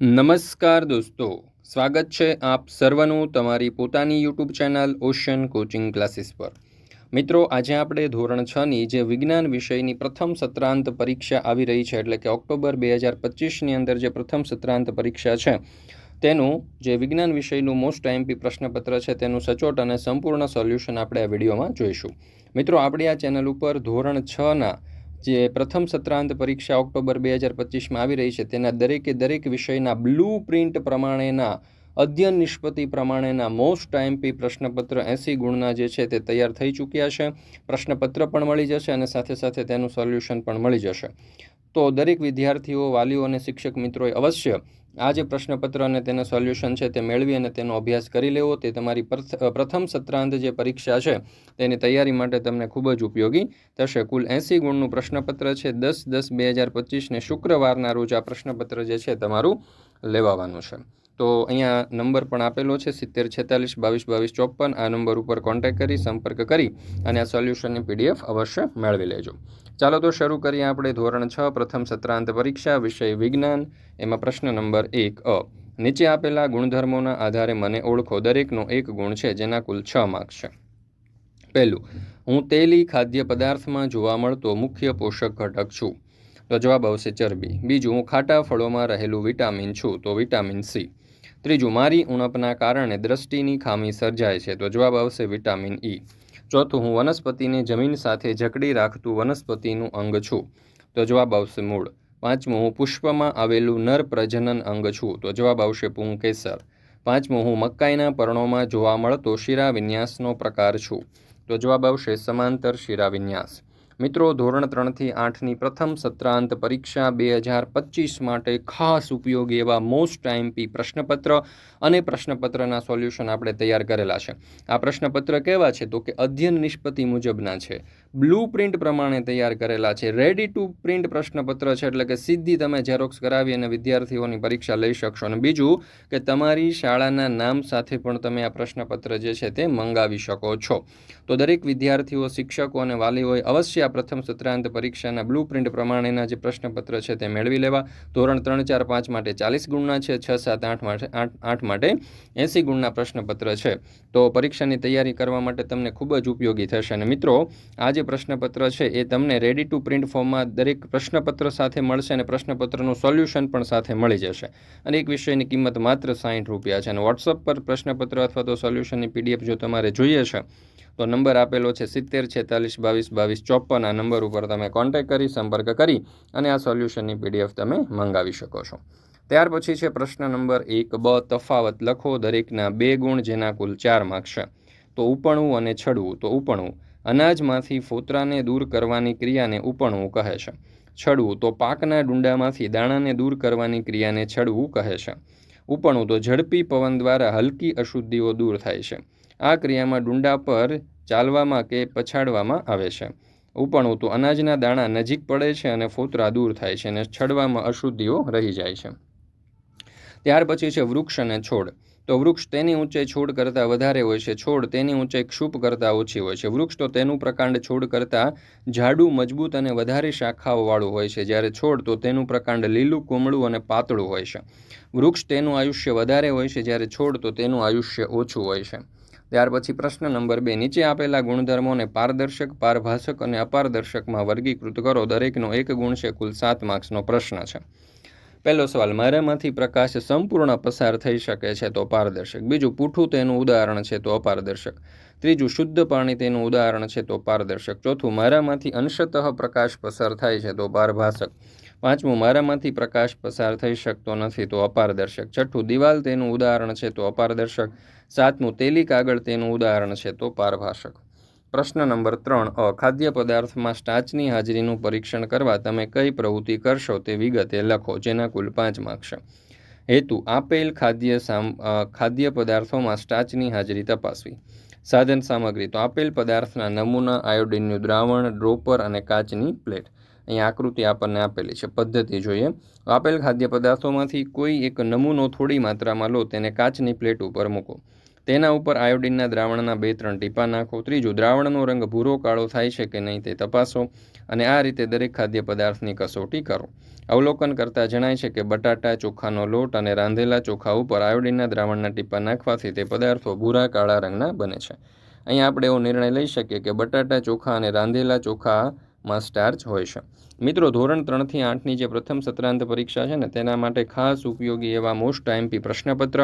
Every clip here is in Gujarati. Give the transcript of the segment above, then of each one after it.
નમસ્કાર દોસ્તો, સ્વાગત છે આપ સર્વનું તમારી પોતાની YouTube channel ocean coaching classes પર. મિત્રો, આજે આપણે ધોરણ 6ની જે વિજ્ઞાન વિષયની પ્રથમ સત્રાંત પરીક્ષા આવી રહી છે, એટલે કે ઓક્ટોબર 2025ની અંદર જે પ્રથમ સત્રાંત પરીક્ષા છે તેનું જે વિજ્ઞાન વિષયનું મોસ્ટ આઈએમપી પ્રશ્નપત્ર છે તેનું સચોટ અને સંપૂર્ણ સોલ્યુશન આપણે આ વિડીયોમાં જોઈશું. મિત્રો, આપણી આ ચેનલ ઉપર ધોરણ 6ના જે પ્રથમ સત્રાંત પરીક્ષા ઓક્ટોબર 2025માં આવી રહી છે તેના દરેક વિષયના બ્લુ પ્રિન્ટ પ્રમાણેના અધ્યયન નિષ્પત્તિ પ્રમાણેના મોસ્ટ આઈએમપી પ્રશ્નપત્ર 80 ગુણના જે છે તે તૈયાર થઈ ચૂક્યા છે. પ્રશ્નપત્ર પણ મળી જશે અને સાથે સાથે તેનું સોલ્યુશન પણ મળી જશે. તો દરેક વિદ્યાર્થીઓ, વાલીઓ અને શિક્ષક મિત્રોએ અવશ્ય આ જે પ્રશ્નપત્ર અને તેના સોલ્યુશન છે તે મેળવી અને તેનો અભ્યાસ કરી લેવો. તે તમારી પ્રથમ સત્રાંત જે પરીક્ષા છે તેની તૈયારી માટે તમને ખૂબ જ ઉપયોગી થશે. કુલ 80 ગુણનું પ્રશ્નપત્ર છે. 10/10/2025ને શુક્રવારના રોજ આ પ્રશ્નપત્ર જે છે તમારું લેવાવાનું છે. તો અહીંયા નંબર પણ આપેલો છે 70 46 22 22 54. આ નંબર ઉપર કોન્ટેક્ટ કરી સંપર્ક કરી અને આ સોલ્યુશનની PDF અવશ્ય મેળવી લેજો. ચાલો તો શરૂ કરીએ આપણે ધોરણ 6 પ્રથમ સત્રાંત પરીક્ષા વિષય વિજ્ઞાન. એમાં પ્રશ્ન નંબર 1 નીચે આપેલા ગુણધર્મોના આધારે મને ઓળખો. દરેકનો એક ગુણ છે જેના કુલ 6 માર્ક્સ છે. પહેલું, હું તેલી ખાદ્ય પદાર્થમાં જોવા મળતો મુખ્ય પોષક ઘટક છું, તો જવાબ આવશે ચરબી. બીજું, હું ખાટા ફળોમાં રહેલું વિટામિન છું, તો વિટામિન C. ત્રીજું, મારી ઉણપના કારણે દ્રષ્ટિની ખામી સર્જાય છે, તો જવાબ આવશે વિટામિન E. ચોથું, હું વનસ્પતિને જમીન સાથે જકડી રાખતું વનસ્પતિનું અંગ છું, તો જવાબ આવશે મૂળ. પાંચમું, હું પુષ્પમાં આવેલું નર પ્રજનન અંગ છું, તો જવાબ આવશે પુંકેસર. પાંચમું, હું મકાઈના પર્ણોમાં જોવા મળતો શિરાવિન્યાસનો પ્રકાર છું, તો જવાબ આવશે સમાંતર શિરાવિન્યાસ. મિત્રો, ધોરણ 3થી 8ની પ્રથમ સત્રાંત પરીક્ષા 2025 માટે ખાસ ઉપયોગી એવા મોસ્ટ આઈએમપી પ્રશ્નપત્ર અને પ્રશ્નપત્રના સોલ્યુશન આપણે તૈયાર કરેલા છે. આ પ્રશ્નપત્ર કેવા છે તો કે અધ્યયન નિષ્પત્તિ મુજબના છે, બ્લુ પ્રિન્ટ પ્રમાણે તૈયાર કરેલા છે, રેડી ટુ પ્રિન્ટ પ્રશ્નપત્ર છે, એટલે કે સીધી તમે ઝેરોક્સ કરાવી અને વિદ્યાર્થીઓની પરીક્ષા લઈ શકશો. અને બીજું કે તમારી શાળાના નામ સાથે પણ તમે આ પ્રશ્નપત્ર જે છે તે મંગાવી શકો છો. તો દરેક વિદ્યાર્થીઓ, શિક્ષકો અને વાલીઓએ અવશ્ય પ્રથમ સત્રાંત પરીક્ષાના બ્લુ પ્રિન્ટ પ્રમાણેના જે પ્રશ્નપત્ર છે તે મેળવી લેવા. ધોરણ 3, 4, 5 માટે 40 ગુણના છે, 6, 7, 8 માટે 80 ગુણના પ્રશ્નપત્ર છે. તો પરીક્ષાની તૈયારી કરવા માટે તમને ખૂબ જ ઉપયોગી થશે. અને મિત્રો, આ જે પ્રશ્નપત્ર છે એ તમને રેડી ટુ પ્રિન્ટ ફોર્મમાં દરેક પ્રશ્નપત્ર સાથે મળશે અને પ્રશ્નપત્રનું સોલ્યુશન પણ સાથે મળી જશે. અને એક વિષયની કિંમત માત્ર 60 રૂપિયા છે. અને વોટ્સઅપ પર પ્રશ્નપત્ર અથવા તો સોલ્યુશનની PDF જો તમારે જોઈએ છે તો નંબર આપેલો છે 70 46 22 22 54. આ નંબર ઉપર તમે કોન્ટેક્ટ કરી સંપર્ક કરી અને આ સોલ્યુશનની PDF તમે મંગાવી શકો છો. ત્યાર પછી છે પ્રશ્ન નંબર 1b, તફાવત લખો. દરેકના 2 ગુણ જેના કુલ 4 માર્ક્સ છે. તો ઉપણવું અને છડવું. તો ઉપણવું, અનાજમાંથી ફોતરાને દૂર કરવાની ક્રિયાને ઉપણવું કહે છે. છડવું, તો પાકના ડુંડામાંથી દાણાને દૂર કરવાની ક્રિયાને છડવું કહે છે. ઉપણવું, તો ઝડપી પવન દ્વારા હલકી અશુદ્ધિઓ દૂર થાય છે. આ ક્રિયામાં ડુંડા પર ચાલવામાં કે પછાડવામાં આવે છે. ઉપણવું, તો અનાજના દાણા નજીક પડે છે અને ફોતરા દૂર થાય છે અને છડવામાં અશુદ્ધિઓ રહી જાય છે. ત્યાર પછી છે વૃક્ષ અને છોડ. તો વૃક્ષ તેની ઊંચાઈ છોડ કરતાં વધારે હોય છે, છોડ તેની ઊંચાઈ ક્ષુપ કરતાં ઓછી હોય છે. વૃક્ષ તો તેનું પ્રકાંડ છોડ કરતાં જાડું, મજબૂત અને વધારે શાખાઓવાળું હોય છે, જ્યારે છોડ તો તેનું પ્રકાંડ લીલું, કોમળું અને પાતળું હોય છે. વૃક્ષ તેનું આયુષ્ય વધારે હોય છે, જ્યારે છોડ તો તેનું આયુષ્ય ઓછું હોય છે. ત્યાર પછી પ્રશ્ન નંબર 2, નીચે આપેલા ગુણધર્મોને પારદર્શક, પારભાષક અને અપારદર્શકમાં વર્ગીકૃત કરો. દરેકનો 1 ગુણ છે. કુલ 7 માર્ક્સનો પ્રશ્ન છે. પહેલો સવાલ, મારામાંથી પ્રકાશ સંપૂર્ણ પસાર થઈ શકે છે, તો પારદર્શક. બીજું, પૂઠું તેનું ઉદાહરણ છે, તો અપારદર્શક. ત્રીજું, શુદ્ધ પાણી તેનું ઉદાહરણ છે, તો પારદર્શક. ચોથું, મારામાંથી અંશતઃ પ્રકાશ પસાર થાય છે, તો પારભાષક. પાંચમું, મારામાંથી પ્રકાશ પસાર થઈ શકતો નથી, તો અપારદર્શક. છઠ્ઠું, દિવાલ તેનું ઉદાહરણ છે, તો અપારદર્શક. સાતમું, તેલી કાગળ તેનું ઉદાહરણ છે, તો પારભાષક. પ્રશ્ન નંબર 3, ખાદ્ય પદાર્થમાં સ્ટાર્ચની હાજરીનું પરીક્ષણ કરવા તમે કઈ પ્રવૃત્તિ કરશો તે વિગતે લખો, જેના કુલ 5 માર્ક્સ છે. હેતુ, આપેલ ખાદ્ય પદાર્થોમાં સ્ટાર્ચની હાજરી તપાસવી. સાધન સામગ્રી, તો આપેલ પદાર્થના નમૂના, આયોડિનનું દ્રાવણ, ડ્રોપર અને કાચની પ્લેટ. અહીંયા આકૃતિ આપણને આપેલી છે. પદ્ધતિ જોઈએ. આપેલ ખાદ્ય પદાર્થોમાંથી કોઈ એક નમૂનો થોડી માત્રામાં લો, તેને કાચની પ્લેટ ઉપર મૂકો. તેના ઉપર આયોડિનના દ્રાવણના 2-3 ટીપા નાખો. ત્રીજું, દ્રાવણનો રંગ ભૂરો કાળો થાય છે કે નહીં તે તપાસો. અને આ રીતે દરેક ખાદ્ય પદાર્થની કસોટી કરો. અવલોકન કરતાં જણાય છે કે બટાટા, ચોખાનો લોટ અને રાંધેલા ચોખા ઉપર આયોડિનના દ્રાવણના ટીપા નાખવાથી તે પદાર્થો ભૂરા કાળા રંગના બને છે. અહીંયા આપણે એવો નિર્ણય લઈ શકીએ કે બટાટા, ચોખા અને રાંધેલા ચોખામાં સ્ટાર્ચ હોય છે. મિત્રો, ધોરણ 3 થી 8ની જે પ્રથમ સત્રાંત પરીક્ષા છે ને તેના માટે ખાસ ઉપયોગી એવા મોસ્ટ આઈએમપી પ્રશ્નપત્ર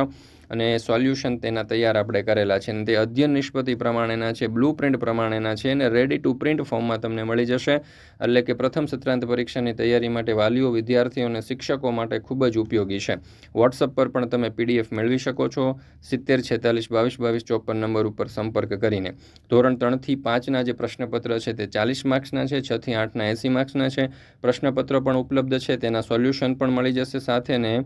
અને સોલ્યુશન તેના તૈયાર આપણે કરેલા છે. અને તે અધ્યયન નિષ્પત્તિ પ્રમાણેના છે, બ્લુ પ્રિન્ટ પ્રમાણેના છે અને રેડી ટુ પ્રિન્ટ ફોર્મમાં તમને મળી જશે. એટલે કે પ્રથમ સત્રાંત પરીક્ષાની તૈયારી માટે વાલીઓ, વિદ્યાર્થીઓ અને શિક્ષકો માટે ખૂબ જ ઉપયોગી છે. વોટ્સઅપ પર પણ તમે PDF મેળવી શકો છો 70 46 22 22 54 નંબર ઉપર સંપર્ક કરીને. ધોરણ 3 થી 5ના જે પ્રશ્નપત્ર છે તે 40 માર્ક્સના છે, 6 થી 8ના 80 માર્ક્સના છે. પ્રશ્નપત્ર પણ ઉપલબ્ધ છે, તેના સોલ્યુશન પણ મળી જશે સાથે ને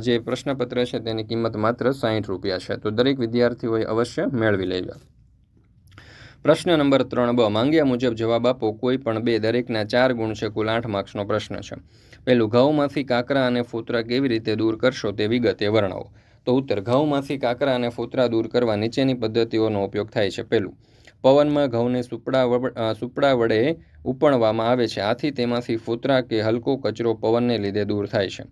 જે પ્રશ્નપત્ર છે તેની કિંમત માત્ર 60 રૂપિયા છે. તો દરેક વિદ્યાર્થીઓએ અવશ્ય મેળવી લેજો. પ્રશ્ન નંબર 3બ, માંગ્યા મુજબ જવાબ આપો. કોઈ પણ બે, દરેકના 4 ગુણ છે. કુલ 8 માર્ક્સનો પ્રશ્ન છે. પહેલું, ઘઉંમાંથી કાકરા અને ફોતરા કેવી રીતે દૂર કરશો તે વિગતે વર્ણવો. તો ઉત્તર, ઘઉંમાંથી કાકરા અને ફોતરા દૂર કરવા નીચેની પદ્ધતિઓનો ઉપયોગ થાય છે. પહેલું, પવનમાં ઘઉંને સુપડા વડે ઉપણવામાં આવે છે. આથી તેમાંથી ફોતરા કે હલકો કચરો પવનને લીધે દૂર થાય છે.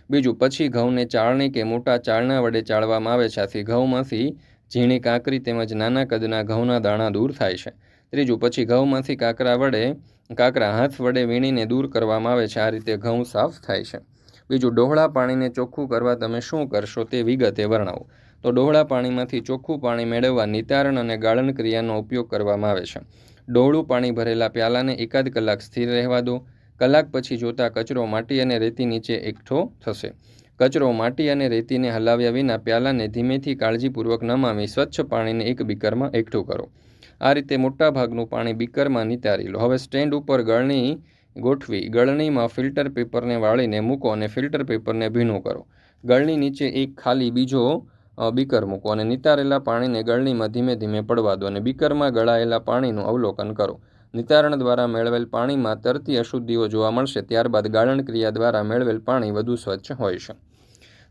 બીજું, પછી ઘઉંને ચાળણી કે મોટા ચાળણા વડે ચાળવામાં આવે છે. આથી ઘઉંમાંથી ઝીણી કાંકરી તેમજ નાના કદના ઘઉંના દાણા દૂર થાય છે. ત્રીજું, પછી ઘઉંમાંથી કાકરા હાથ વડે વીણીને દૂર કરવામાં આવે છે. આ રીતે ઘઉં સાફ થાય છે. બીજું, ડહોળા પાણીને ચોખ્ખું કરવા તમે શું કરશો તે વિગતે વર્ણવો. તો ડહોળા પાણીમાંથી ચોખ્ખું પાણી મેળવવા નિતારણ અને ગાળણ ક્રિયાનો ઉપયોગ કરવામાં આવે છે. ડહોળું પાણી ભરેલા પ્યાલાને 1 કલાક સ્થિર રહેવા દો. કલાક પછી જોતા કચરો માટી અને રેતી નીચે એકઠો થશે. કચરો, માટી અને રેતીને હલાવ્યા વિના પ્યાલાને ધીમેથી કાળજીપૂર્વક નમાવી સ્વચ્છ પાણીને એક બીકરમાં એકઠું કરો. આ રીતે મોટા ભાગનું પાણી બીકરમાં નિતારી લો. હવે સ્ટેન્ડ ઉપર ગળણી ગોઠવી ગળણીમાં ફિલ્ટર પેપરને વાળીને મૂકો અને ફિલ્ટર પેપરને ભીનું કરો. ગળણી નીચે એક ખાલી બીજો બીકર મૂકો અને નિતારેલા પાણીને ગળણીમાં ધીમે ધીમે પડવા દો અને બીકરમાં ગળાયેલા પાણીનું અવલોકન કરો. નિતારણ દ્વારા મેળવેલ પાણીમાં તરતી અશુદ્ધિઓ જોવા મળશે. ત્યારબાદ ગાળણ ક્રિયા દ્વારા મેળવેલ પાણી વધુ સ્વચ્છ હોય છે.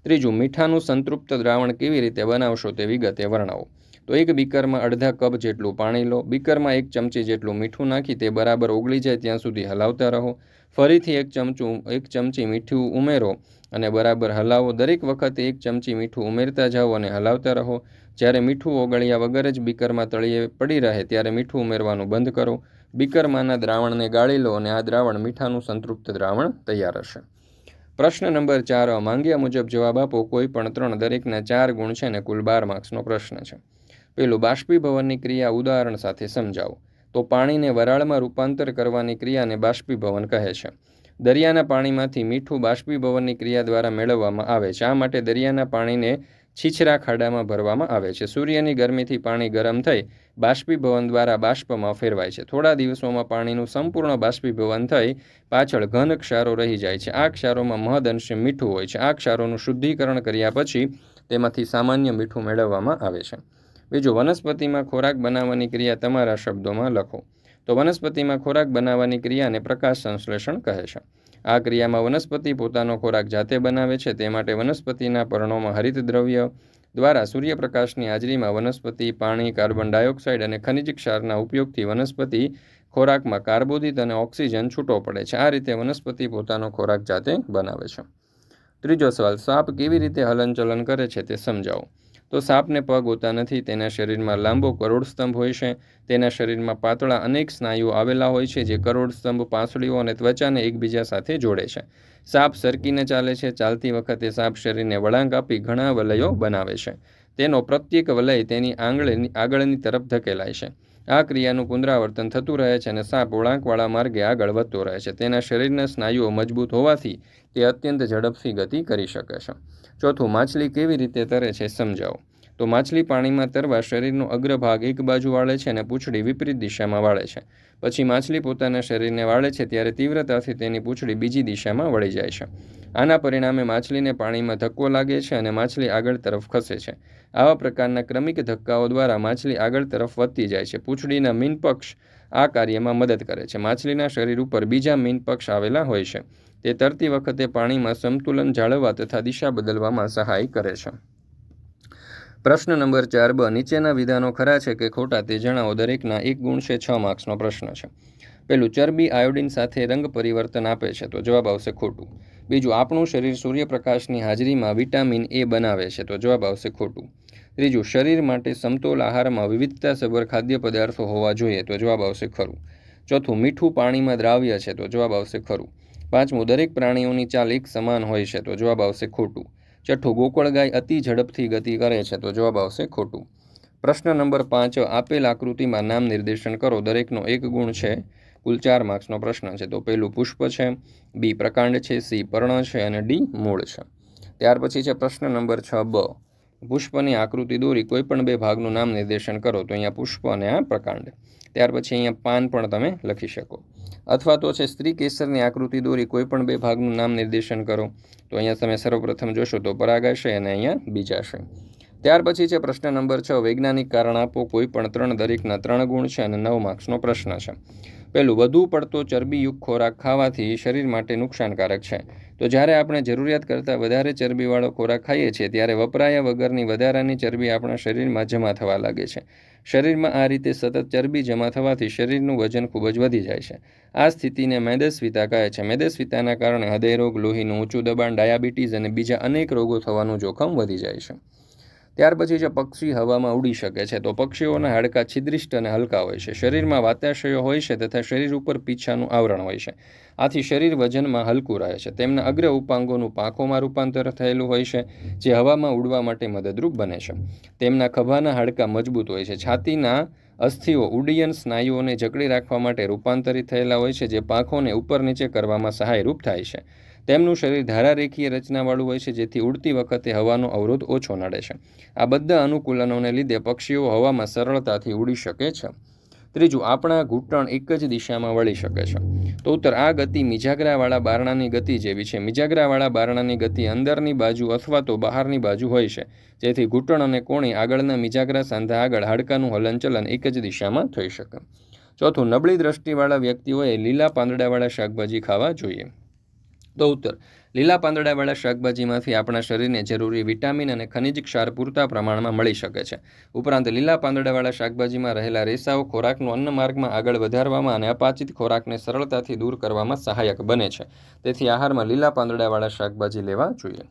ત્રીજું, મીઠાનું સંતૃપ્ત દ્રાવણ કેવી રીતે બનાવશો તે વિગતે વર્ણવો. તો એક બીકરમાં અડધા કપ જેટલું પાણી લો. બીકરમાં 1 ચમચી જેટલું મીઠું નાખી તે બરાબર ઓગળી જાય ત્યાં સુધી હલાવતા રહો. ફરીથી 1 ચમચી મીઠું ઉમેરો અને બરાબર હલાવો. દરેક વખતે 1 ચમચી મીઠું ઉમેરતા જાઓ અને હલાવતા રહો. જ્યારે મીઠું ઓગળ્યા વગર જ બીકરમાં તળિયે પડી રહે ત્યારે મીઠું ઉમેરવાનું બંધ કરો. બીકરમાંના દ્રાવણને ગાળી લો અને આ દ્રાવણ મીઠાનું સંતૃપ્ત દ્રાવણ તૈયાર હશે. પ્રશ્ન નંબર 4, માંગ્યા મુજબ જવાબ આપો. કોઈ પણ 3, દરેકના 4 ગુણ છે અને કુલ 12 માર્ક્સનો પ્રશ્ન છે. પેલું, બાષ્પીભવનની ક્રિયા ઉદાહરણ સાથે સમજાવો. તો પાણીને વરાળમાં રૂપાંતર કરવાની ક્રિયાને બાષ્પીભવન કહે છે. દરિયાના પાણીમાંથી મીઠું બાષ્પીભવનની ક્રિયા દ્વારા મેળવવામાં આવે છે. આ માટે દરિયાના પાણીને છીછરા ખાડામાં ભરવામાં આવે છે. સૂર્યની ગરમીથી પાણી ગરમ થઈ બાષ્પીભવન દ્વારા બાષ્પમાં ફેરવાય છે. થોડા દિવસોમાં પાણીનું સંપૂર્ણ બાષ્પીભવન થઈ પાછળ ઘન ક્ષારો રહી જાય છે. આ ક્ષારોમાં મહદઅંશે મીઠું હોય છે. આ ક્ષારોનું શુદ્ધિકરણ કર્યા પછી તેમાંથી સામાન્ય મીઠું મેળવવામાં આવે છે. બીજું, વનસ્પતિમાં ખોરાક બનાવવાની ક્રિયા તમારા શબ્દોમાં લખો. તો વનસ્પતિમાં ખોરાક બનાવવાની ક્રિયાને પ્રકાશ સંશ્લેષણ કહે છે. આ ક્રિયામાં વનસ્પતિ પોતાનો ખોરાક જાતે બનાવે છે. તે માટે વનસ્પતિના પર્ણોમાં હરિતદ્રવ્ય દ્વારા સૂર્યપ્રકાશની હાજરીમાં વનસ્પતિ પાણી, કાર્બન ડાયોક્સાઇડ અને ખનિજ ક્ષારના ઉપયોગથી વનસ્પતિ ખોરાકમાં કાર્બોદિત અને ઓક્સિજન છૂટો પડે છે. આ રીતે વનસ્પતિ પોતાનો ખોરાક જાતે બનાવે છે. ત્રીજો સવાલ, સાપ કેવી રીતે હલનચલન કરે છે તે સમજાવો. તો સાપને પગ હોતા નથી. તેના શરીરમાં લાંબો કરોડસ્તંભ હોય છે. તેના શરીરમાં પાતળા અનેક સ્નાયુઓ આવેલા હોય છે જે કરોડસ્તંભ, પાંસળીઓ અને ત્વચાને એકબીજા સાથે જોડે છે. સાપ સરકીને ચાલે છે. ચાલતી વખતે સાપ શરીરને વળાંક આપી ઘણા વલયો બનાવે છે. તેનો પ્રત્યેક વલય તેની આગળની તરફ ધકેલાય છે. આ ક્રિયાનું પુનરાવર્તન થતું રહે છે અને સાપ વળાંકવાળા માર્ગે આગળ વધતો રહે છે. તેના શરીરના સ્નાયુઓ મજબૂત હોવાથી તે અત્યંત ઝડપથી ગતિ કરી શકે છે. ચોથું, માછલી કેવી રીતે તરે છે સમજાવો. તો માછલી પાણીમાં તરવા શરીરનો અગ્રભાગ એક બાજુ વાળે છે અને પૂંછડી વિપરીત દિશામાં વાળે છે. પછી માછલી પોતાના શરીરને વાળે છે ત્યારે તીવ્રતાથી તેની પૂંછડી બીજી દિશામાં વળી જાય છે. આના પરિણામે માછલીને પાણીમાં ધક્કો લાગે છે અને માછલી આગળ તરફ ખસે છે. આવા પ્રકારના ક્રમિક ધક્કાઓ દ્વારા માછલી આગળ તરફ વધતી જાય છે. પૂંછડીના મીનપક્ષ આ કાર્યમાં મદદ કરે છે. માછલીના શરીર ઉપર બીજા મીનપક્ષ આવેલા હોય છે. તે તરતી વખતે પાણીમાં સંતુલન જાળવવા તથા દિશા બદલવામાં સહાય કરે છે. પ્રશ્ન નંબર 4બ, નીચેના વિધાનો ખરા છે કે ખોટા તે જણાવો. દરેકના 1 ગુણ છે. 6 માર્ક્સનો પ્રશ્ન છે. પહેલું, ચરબી આયોડિન સાથે રંગ પરિવર્તન આપે છે, તો જવાબ આવશે ખોટું. બીજું, આપણું શરીર સૂર્યપ્રકાશની હાજરીમાં વિટામિન એ બનાવે છે, તો જવાબ આવશે ખોટું. ત્રીજું, શરીર માટે સમતોલ આહારમાં વિવિધતાસભર ખાદ્ય પદાર્થો હોવા જોઈએ, તો જવાબ આવશે ખરું. ચોથું, મીઠું પાણીમાં દ્રાવ્ય છે, તો જવાબ આવશે ખરું. પાંચમું, દરેક પ્રાણીઓની ચાલ એક સમાન હોય છે, તો જવાબ આવશે ખોટું. છઠ્ઠું, ગોકળ ગાય અતિ ઝડપથી ગતિ કરે છે, તો જવાબ આવશે ખોટું. પ્રશ્ન નંબર 5, આપેલ આકૃતિમાં નામ નિર્દેશન કરો. દરેકનો એક ગુણ છે. કુલ 4 માર્ક્સનો પ્રશ્ન છે. તો પહેલું પુષ્પ છે, બી પ્રકાંડ છે, સી પર્ણ છે અને ડી મૂળ છે. ત્યાર પછી છે પ્રશ્ન નંબર 6 પુષ્પની આકૃતિ દોરી કોઈ પણ બે ભાગનું નામ નિર્દેશન કરો. તો અહીંયા પુષ્પ અને આ પ્રકાંડ. ત્યાર પછી અહીંયા પાન પણ તમે લખી શકો. અથવા તો છે સ્ત્રી કેસરની આકૃતિ દોરી કોઈ પણ બે ભાગનું નામ નિર્દેશન કરો. તો અહીંયા તમે સર્વપ્રથમ જોશો તો પરાગાશય અને અહીંયા બીજાશય. ત્યાર પછી છે પ્રશ્ન નંબર 6, વૈજ્ઞાનિક કારણ આપો. કોઈ પણ 3, દરેકના 3 ગુણ છે અને 9 માર્ક્સનો પ્રશ્ન છે. પહેલું, વધુ પડતો ચરબીયુક્ત ખોરાક ખાવાથી શરીર માટે નુકસાનકારક છે. તો જ્યારે આપણે જરૂરિયાત કરતાં વધારે ચરબીવાળો ખોરાક ખાઈએ છીએ ત્યારે વપરાયા વગરની વધારાની ચરબી આપણા શરીરમાં જમા થવા લાગે છે. શરીરમાં આ રીતે સતત ચરબી જમા થવાથી શરીરનું વજન ખૂબ જ વધી જાય છે. આ સ્થિતિને મેદસ્વીતા કહે છે. મેદસ્વીતાના કારણે હૃદયરોગ, લોહીનું ઊંચું દબાણ, ડાયાબિટીસ અને બીજા અનેક રોગો થવાનું જોખમ વધી જાય છે. ત્યાર પછી છે પક્ષી હવામાં ઉડી શકે છે. તો પક્ષીઓના હાડકાં છિદ્રિષ્ટ અને હલકા હોય છે. શરીરમાં વાતાશયો હોય છે તથા શરીર ઉપર પીછાનું આવરણ હોય છે. આથી શરીર વજનમાં હલકું રહે છે. તેમના અગ્ર ઉપાંગોનું પાંખોમાં રૂપાંતર થયેલું હોય છે, જે હવામાં ઉડવા માટે મદદરૂપ બને છે. તેમના ખભાના હાડકાં મજબૂત હોય છે. છાતીના અસ્થિઓ ઉડ્ડયન સ્નાયુઓને જકડી રાખવા માટે રૂપાંતરિત થયેલા હોય છે, જે પાંખોને ઉપર નીચે કરવામાં સહાયરૂપ થાય છે. તેમનું શરીર ધારારેખીય રચનાવાળું હોય છે, જેથી ઉડતી વખતે હવાનો અવરોધ ઓછો નડે છે. આ બધા અનુકૂલનોને લીધે પક્ષીઓ હવામાં સરળતાથી ઉડી શકે છે. ત્રીજું, આપણા ઘૂંટણ એક જ દિશામાં વળી શકે છે. તો ઉત્તર, આ ગતિ મિજાગરાવાળા બારણાની ગતિ જેવી છે. મિજાગરાવાળા બારણાની ગતિ અંદરની બાજુ અથવા તો બહારની બાજુ હોય છે, જેથી ઘૂંટણ અને કોણી આગળના મિજાગરા સાંધા આગળ હાડકાનું હલનચલન એક જ દિશામાં થઈ શકે. ચોથું, નબળી દ્રષ્ટિવાળા વ્યક્તિઓએ લીલા પાંદડાવાળા શાકભાજી ખાવા જોઈએ. તો ઉત્તર, લીલા પાંદડાવાળા શાકભાજીમાંથી આપણા શરીરને જરૂરી વિટામિન અને ખનિજ ક્ષાર પૂરતા પ્રમાણમાં મળી શકે છે. ઉપરાંત લીલા પાંદડાવાળા શાકભાજીમાં રહેલા રેસાઓ ખોરાકનું અન્ન માર્ગમાં આગળ વધારવામાં અને અપાચિત ખોરાકને સરળતાથી દૂર કરવામાં સહાયક બને છે. તેથી આહારમાં લીલા પાંદડાવાળા શાકભાજી લેવા જોઈએ.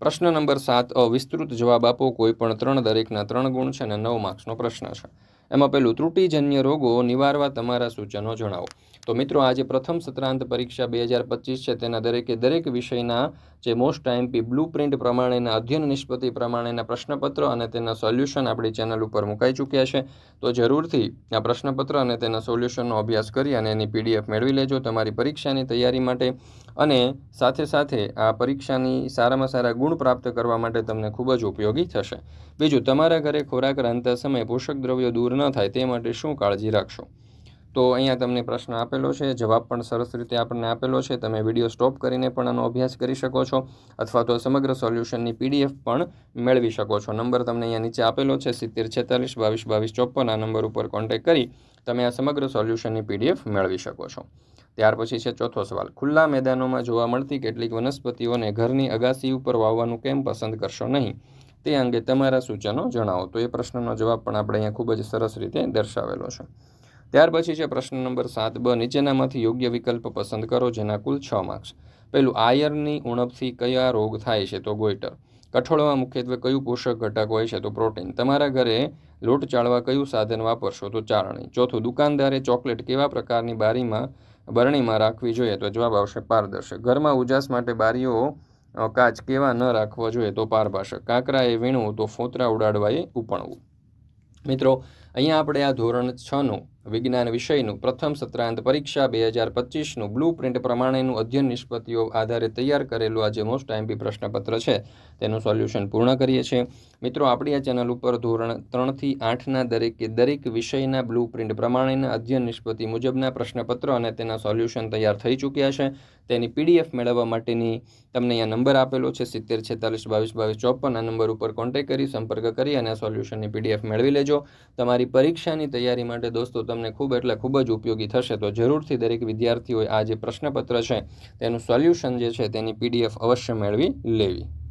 પ્રશ્ન નંબર 7, વિસ્તૃત જવાબ આપો. કોઈ પણ 3, દરેકના 3 ગુણ છે અને 9 માર્ક્સનો પ્રશ્ન છે. એમાં પહેલું, ત્રુટિજન્ય રોગો નિવારવા તમારા સૂચનો જણાવો. તો મિત્રો, આજે પ્રથમ સત્રાંત પરીક્ષા 2025 છે, તેના દરેક વિષયના જે મોસ્ટ આઈએમપી બ્લુ પ્રિન્ટ પ્રમાણેના અધ્યયન નિષ્પત્તિ પ્રમાણેના પ્રશ્નપત્ર અને તેના સોલ્યુશન આપણી ચેનલ ઉપર મુકાઈ ચૂક્યા છે. તો જરૂરથી આ પ્રશ્નપત્ર અને તેના સોલ્યુશનનો અભ્યાસ કરી અને એની PDF મેળવી લેજો તમારી પરીક્ષાની તૈયારી માટે. અને સાથે સાથે આ પરીક્ષાની સારામાં સારા ગુણ પ્રાપ્ત કરવા માટે તમને ખૂબ જ ઉપયોગી થશે. બીજું, તમારા ઘરે ખોરાક રાંધતા સમયે પોષક દ્રવ્યો દૂર ન થાય તે માટે શું કાળજી રાખશો? તો અહીંયા તમને પ્રશ્ન આપેલો છે, જવાબ પણ સરસ રીતે આપણને આપેલો છે. તમે વિડીયો સ્ટોપ કરીને પણ આનો અભ્યાસ કરી શકો છો, અથવા તો સમગ્ર સોલ્યુશનની PDF પણ મેળવી શકો છો. નંબર તમને અહીંયા નીચે આપેલો છે, 70 46 22 22 54. આ નંબર ઉપર કોન્ટેક્ટ કરી તમે આ સમગ્ર સોલ્યુશનની PDF મેળવી શકો છો. ત્યાર પછી છે ચોથો સવાલ, ખુલ્લા મેદાનોમાં જોવા મળતી કેટલીક વનસ્પતિઓને ઘરની અગાસી ઉપર વાવવાનું કેમ પસંદ કરશો નહીં, તે અંગે તમારા સૂચનો જણાવો. તો એ પ્રશ્નનો જવાબ પણ આપણે અહીંયા ખૂબ જ સરસ રીતે દર્શાવેલો છે. ત્યાર પછી છે પ્રશ્ન નંબર 7 નીચેનામાંથી યોગ્ય વિકલ્પ પસંદ કરો, જેના કુલ 6 માર્ક્સ. પહેલું, આયર્નની ઉણપથી કયા રોગ થાય છે? તો ગોઈટર. કઠોળમાં મુખ્યત્વે કયું પોષક ઘટક હોય છે? તો પ્રોટીન. તમારા ઘરે લોટ ચાળવા કયું સાધન વાપરશો? તો ચાળણી. ચોથું, દુકાનદારે ચોકલેટ કેવા પ્રકારની બરણીમાં રાખવી જોઈએ? તો જવાબ આવશે પારદર્શક. ઘરમાં ઉજાસ માટે બારીઓ કાચ કેવા ન રાખવા જોઈએ? તો પારભાષક. કાંકરાએ વીણવું તો ફોતરા ઉડાડવાએ ઉપણવું. મિત્રો, અહીંયા આપણે આ ધોરણ 6નું વિજ્ઞાન વિષયનું પ્રથમ સત્રાંત પરીક્ષા 2025નું બ્લુ પ્રિન્ટ પ્રમાણેનું અધ્યયન નિષ્પત્તિઓ આધારે તૈયાર કરેલું આ જે મોસ્ટ આઈએમપી પ્રશ્નપત્ર છે તેનું સોલ્યુશન પૂર્ણ કરીએ છીએ. મિત્રો, આપણી આ ચેનલ ઉપર ધોરણ 3 થી 8ના દરેક વિષયના બ્લુ પ્રિન્ટ પ્રમાણેના અધ્યયન નિષ્પત્તિ મુજબના પ્રશ્નપત્ર અને તેના સોલ્યુશન તૈયાર થઈ ચૂક્યા છે. તેની PDF મેળવવા માટેની તમને અહીંયા નંબર આપેલો છે, 70 46 22 22 54. આ નંબર ઉપર કોન્ટેક્ટ કરી સંપર્ક કરી અને આ સોલ્યુશનની PDF મેળવી લેજો. તમારી પરીક્ષાની તૈયારી માટે દોસ્તો તમને ખૂબ જ ઉપયોગી થશે. તો જરૂરથી દરેક વિદ્યાર્થીઓએ આ જે પ્રશ્નપત્ર છે તેનું સોલ્યુશન જે છે તેની PDF અવશ્ય મેળવી લેવી.